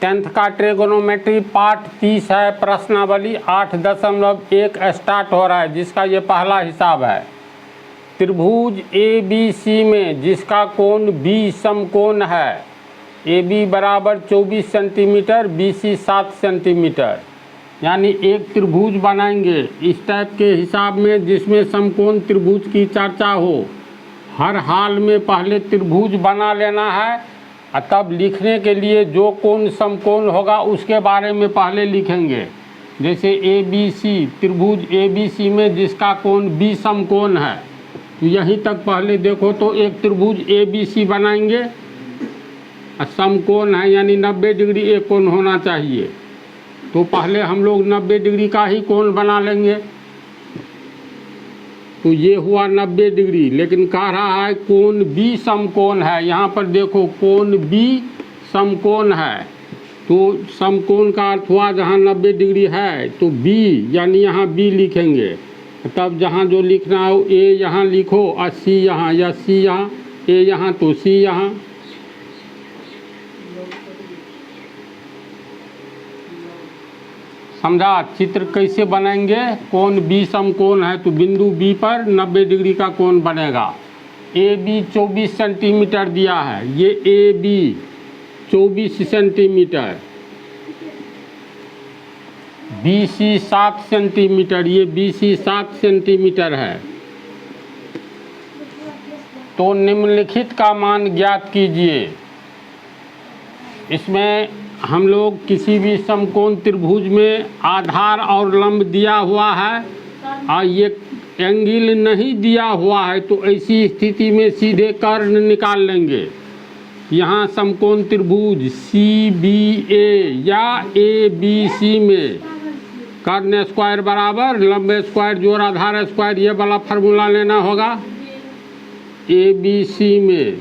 10th का trigonometry part 30 है। प्रश्नावली 8.1 स्टार्ट हो रहा है, जिसका ये पहला हिसाब है। त्रिभुज ए बी सी में जिसका कोण बी समकोण है, ए बी बराबर 24 सेंटीमीटर, बी सी 7 सेंटीमीटर। यानी एक त्रिभुज बनाएंगे इस टाइप के हिसाब में, जिसमें समकोण त्रिभुज की चर्चा हो। हर हाल में पहले त्रिभुज बना लेना है, और तब लिखने के लिए जो कोण समकोण होगा उसके बारे में पहले लिखेंगे। जैसे ए बी सी, त्रिभुज ए बी सी में जिसका कोण बी समकोण है, तो यहीं तक पहले देखो तो एक त्रिभुज ए बी सी बनाएंगे। समकोण है यानी 90 डिग्री एक कोण होना चाहिए, तो पहले हम लोग 90 डिग्री का ही कोण बना लेंगे। तो ये हुआ 90 डिग्री, लेकिन कह रहा है कोण बी समकोण है। यहाँ पर देखो कोण बी समकोण है, तो समकोण का अर्थ हुआ जहाँ 90 डिग्री है तो बी, यानी यहाँ बी लिखेंगे। तब जहाँ जो लिखना हो, ए यहाँ लिखो और सी यहाँ, या सी यहाँ, ए यहाँ तो सी यहाँ। समझा? चित्र कैसे बनाएंगे? कोण बी समकोण है तो बिंदु बी पर 90 डिग्री का कोण बनेगा। ए बी 24 सेंटीमीटर दिया है, ये A B 24 centimetre, B C 7 centimetre, ये बी सी 7 सेंटीमीटर है। तो निम्नलिखित का मान ज्ञात कीजिए। इसमें हम लोग किसी भी समकोण त्रिभुज में आधार और लंब दिया हुआ है और ये एंगल नहीं दिया हुआ है, तो ऐसी स्थिति में सीधे कर्ण निकाल लेंगे। यहाँ समकोण त्रिभुज सी बी ए या ए बी सी में कर्ण स्क्वायर बराबर लंब स्क्वायर जोड़ आधार स्क्वायर, ये वाला फार्मूला लेना होगा। ए बी सी में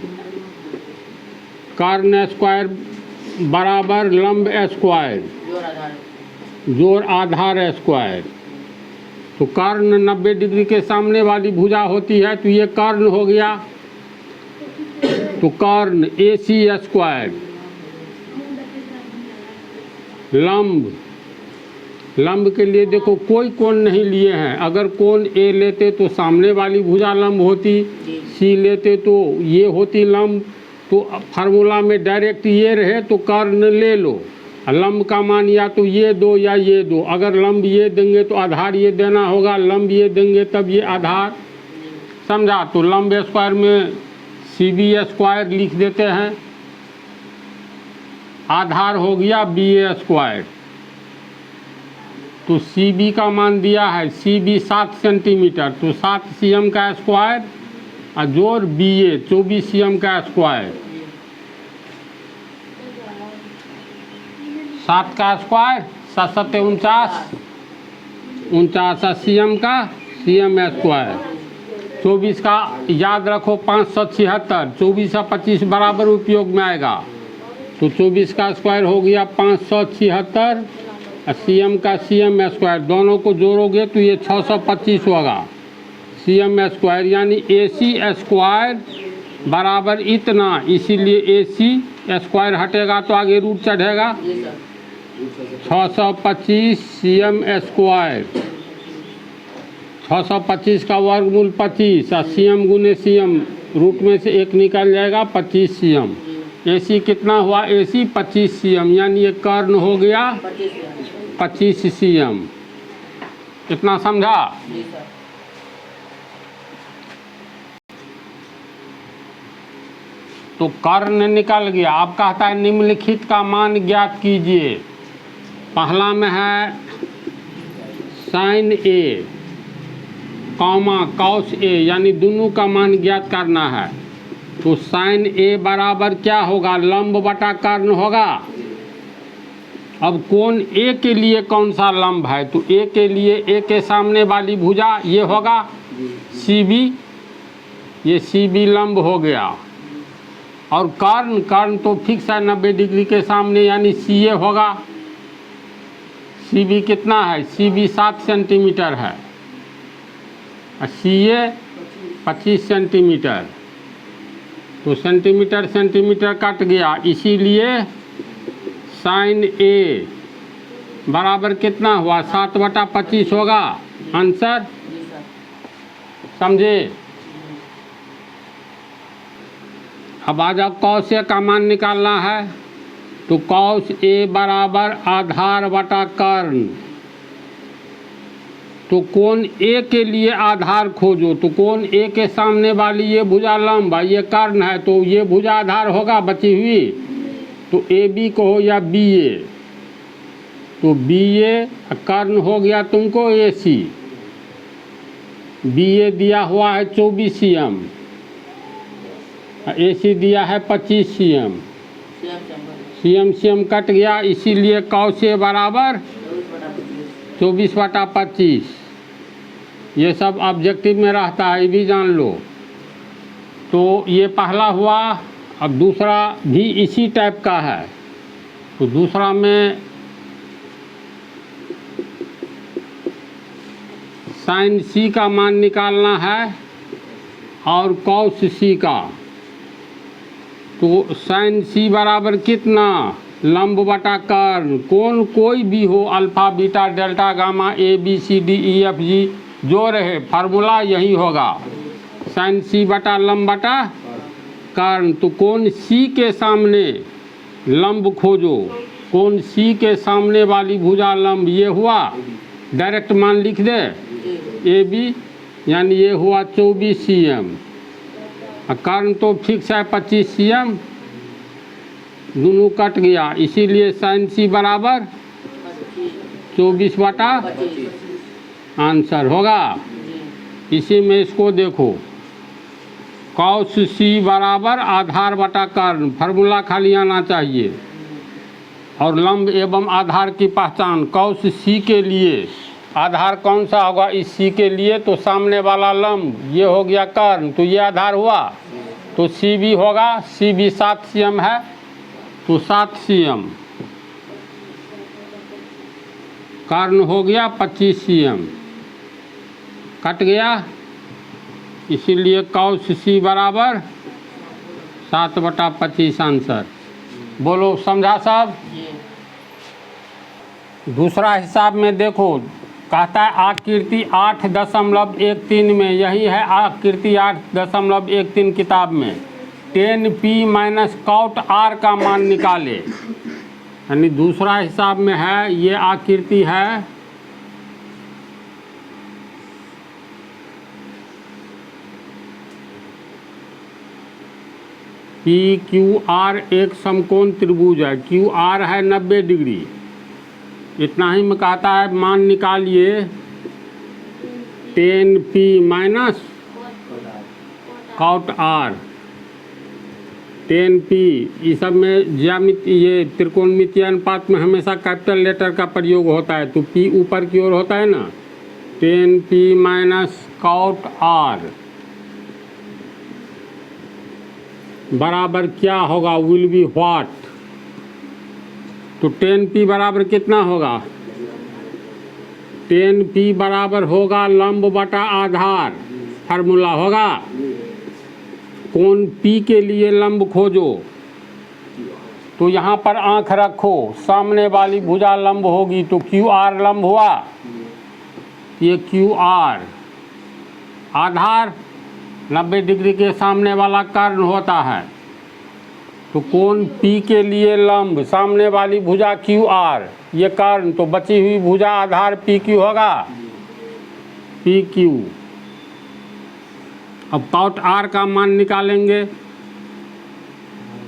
कर्ण स्क्वायर बराबर लंब स्क्वायर जोड़ आधार स्क्वायर। तो कर्ण 90 डिग्री के सामने वाली भुजा होती है, तो ये कर्ण हो गया। तो कर्ण ए सी स्क्वायर, लंब के लिए देखो कोई कोण नहीं लिए हैं। अगर कोण ए लेते तो सामने वाली भुजा लंब होती, सी लेते तो ये होती लंब। तो फार्मूला में डायरेक्ट ये रहे तो कर्ण ले लो, लंब का मान या तो ये दो या ये दो। अगर लंब ये देंगे तो आधार ये देना होगा, लंब ये देंगे तब ये आधार। समझा? तो लंब स्क्वायर में सी बी स्क्वायर लिख देते हैं, आधार हो गया बी ए स्क्वायर। तो सी बी का मान दिया है, सी बी 7 सेंटीमीटर, तो 7 सी एम का स्क्वायर और जोड़ बी ए 24 सी एम का स्क्वायर, 7 का स्क्वायर 7 7 49 सी एम का सी एम स्क्वायर। 24 का याद रखो 576, 24 और 25 बराबर उपयोग में आएगा। तो 24 का स्क्वायर हो गया 576 और सी एम का सी एम स्क्वायर, दोनों को जोड़ोगे तो ये 625 होगा सी एम स्क्वायर। यानी ए सी स्क्वायर बराबर इतना, इसीलिए ए सी स्क्वायर हटेगा तो आगे रूट चढ़ेगा। 625 सी एम स्क्वायर, 625 का वर्गमूल 25 और सी एम गुने सी एम, रूट में से एक निकल जाएगा 25 सी एम। ए सी कितना हुआ? ए सी 25 सी एम, यानी ये कर्ण हो गया 25 सी एम। इतना समझा? तो कर्ण निकल गया। अब कहता है निम्नलिखित का मान ज्ञात कीजिए। पहला में है sign A comma cos A, यानी दोनों का मान ज्ञात करना है। तो साइन ए बराबर क्या होगा? लंब बटा कर्ण होगा। अब कोण ए के लिए कौन सा लंब है? तो ए के लिए ए के सामने वाली भुजा ये होगा सी बी, ये सी बी लंब हो गया। और कर्ण तो फिक्स है 90 डिग्री के सामने, यानी सी ए होगा। सी बी कितना है? सी बी 7 सेंटीमीटर है और सी ए 25 सेंटीमीटर। तो सेंटीमीटर सेंटीमीटर कट गया, इसीलिए साइन ए बराबर कितना हुआ 7/25 होगा आंसर, समझे। अब आ जाओ कॉस ए का मान निकालना है, तो कॉस ए बराबर आधार बटा कर्ण। तो कोण ए के लिए आधार खोजो, तो कोण ए के सामने वाली ये भुजा लंब, ये कर्ण है, तो ये भुजा आधार होगा बची हुई, तो ए बी कहो या बी ए, तो बी ए कर्ण हो गया तुमको ए सी। बी ए दिया हुआ है 24 cm, ए सी दिया है 25 cm, cm कट गया, इसीलिए कॉस ए बराबर 24/25। ये सब ऑब्जेक्टिव में रहता है, ये भी जान लो। तो ये पहला हुआ। अब दूसरा भी इसी टाइप का है, तो दूसरा में साइन सी का मान निकालना है और कॉस सी का। तो साइन सी बराबर कितना, लंब बटा कर्ण, कोण कोई भी हो, alpha beta delta gamma A B C D E F G जो रहे, फार्मूला यही होगा, साइन सी बटा लंब बटा कर्ण। तो कोण सी के सामने लंब खोजो, कोण सी के सामने वाली भुजा लंब ये हुआ, डायरेक्ट मान लिख दे ए बी, यानी ये हुआ 24 cm, कर्ण तो फिक्स है 25 cm, दोनों कट गया, इसीलिए साइन सी बराबर 24/25 आंसर होगा। इसी में इसको देखो, कॉस सी बराबर आधार बटा कर्ण, फार्मूला खाली आना चाहिए, और लंब एवं आधार की पहचान। कॉस सी के लिए आधार कौन सा होगा इस सी के लिए, तो सामने वाला लंब ये हो गया कर्ण, तो ये आधार हुआ, तो सी भी होगा, सी भी 7 cm है, तो 7 cm, कर्ण हो गया 25 cm, कट गया, इसीलिए कॉस सी बराबर 7/25 आंसर। बोलो समझा सब। दूसरा हिसाब में देखो, कहता है आकृति 8.13 में, यही है आकृति 8.13 किताब में, 10p माइनस कॉट r का मान निकाले। यानी दूसरा हिसाब में है, ये आकृति है पी क्यू आर, एक समकोण त्रिभुज है, क्यू आर है 90 डिग्री, इतना ही में कहता है मान निकालिए 10p minus cot R. 10p इस सब में ज्यामिति, ये त्रिकोणमितीय अनुपात में हमेशा कैपिटल लेटर का प्रयोग होता है, तो p ऊपर की ओर होता है ना, 10p माइनस कॉट आर बराबर क्या होगा, विल बी व्हाट। तो 10p बराबर कितना होगा, 10p बराबर होगा लंब बटा आधार, फार्मूला होगा। कोण P के लिए लंब खोजो, तो यहाँ पर आंख रखो, सामने वाली भुजा लंब होगी, तो QR लंब हुआ, ये QR, आधार 90 डिग्री के सामने वाला कर्ण होता है, तो कोण P के लिए लंब, सामने वाली भुजा QR, ये कर्ण, तो बची हुई भुजा आधार PQ होगा, PQ। अब कॉट R का मान निकालेंगे,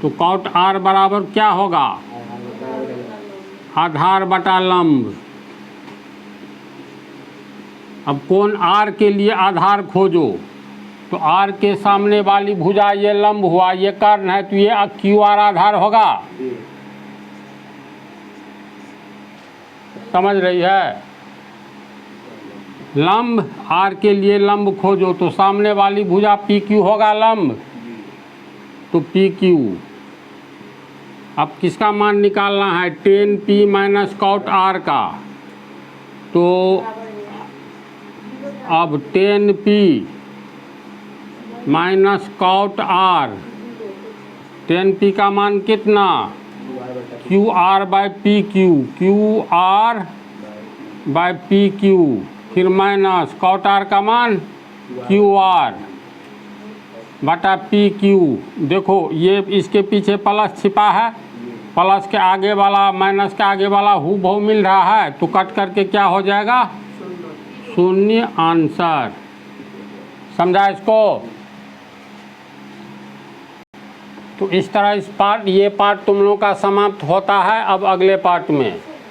तो कॉट R बराबर क्या होगा, आधार बटा लंब। अब कोण R के लिए आधार खोजो, तो R के सामने वाली भुजा ये लंब हुआ, ये कर्ण है, तो ये QR आधार होगा, समझ रही है। लंब R के लिए लंब खोजो, तो सामने वाली भुजा PQ होगा लंब, तो PQ। अब किसका मान निकालना है, 10p माइनस कॉट R का, तो अब 10p minus cot R, 10p का मान कितना Q R by P Q, Q R by P Q, फिर माइनस कॉट आर का मान क्यू आर बटा पी क्यू। देखो ये इसके पीछे प्लस छिपा है, प्लस के आगे वाला माइनस के आगे वाला हूबहू मिल रहा है, तो कट करके क्या हो जाएगा, शून्य आंसर। समझा इसको? तो इस तरह इस पार्ट, ये पार्ट तुम लोगों का समाप्त होता है। अब अगले पार्ट में